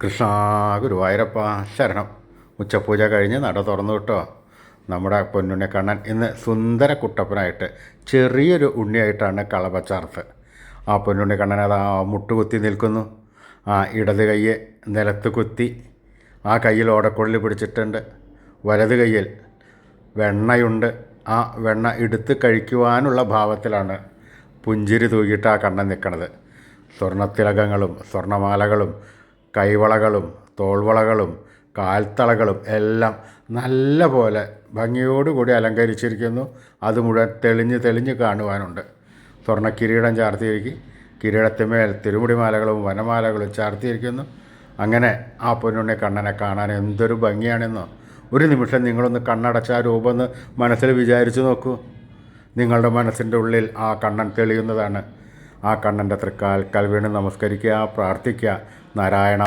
കൃഷ്ണ ഗുരുവായൂരപ്പ ശരണം. ഉച്ചപൂജ കഴിഞ്ഞ് നട തുറന്നു കേട്ടോ. നമ്മുടെ പൊന്നുണ്ണിക്കണ്ണൻ ഇന്ന് സുന്ദര കുട്ടപ്പനായിട്ട് ചെറിയൊരു ഉണ്ണിയായിട്ടാണ് കളപച്ചാർത്ത്. ആ പൊന്നുണ്ണിക്കണ്ണൻ അത് മുട്ടുകുത്തി നിൽക്കുന്നു. ആ ഇടത് കയ്യെ നിലത്ത് കുത്തി ആ കയ്യിൽ ഓടക്കുഴൽ പിടിച്ചിട്ടുണ്ട്. വലത് കയ്യിൽ വെണ്ണയുണ്ട്. ആ വെണ്ണ എടുത്ത് കഴിക്കുവാനുള്ള ഭാവത്തിലാണ് പുഞ്ചിരി തൂക്കിയിട്ട് ആ കണ്ണൻ നിൽക്കണത്. സ്വർണ്ണത്തിലകങ്ങളും സ്വർണ്ണമാലകളും കൈവളകളും തോൾവളകളും കാൽത്തളകളും എല്ലാം നല്ല പോലെ ഭംഗിയോടുകൂടി അലങ്കരിച്ചിരിക്കുന്നു. അത് മുഴുവൻ തെളിഞ്ഞ് തെളിഞ്ഞ് കാണുവാനുണ്ട്. സ്വർണ്ണ കിരീടം ചാർത്തിയിരിക്കും. കിരീടത്തിന്മേൽ തിരുമുടിമാലകളും വനമാലകളും ചാർത്തിയിരിക്കുന്നു. അങ്ങനെ ആ പൊന്നുണ്ണി കണ്ണനെ കാണാൻ എന്തൊരു ഭംഗിയാണെന്നോ. ഒരു നിമിഷം നിങ്ങളൊന്ന് കണ്ണടച്ച ആ രൂപമൊന്ന് മനസ്സിൽ വിചാരിച്ചു നോക്കൂ. നിങ്ങളുടെ മനസ്സിൻ്റെ ഉള്ളിൽ ആ കണ്ണൻ തെളിയുന്നതാണ്. ആ കണ്ണൻ്റെ തൃക്കാൽക്കൽ വീണ് നമസ്കരിക്കുക, പ്രാർത്ഥിക്കുക. നാരായണ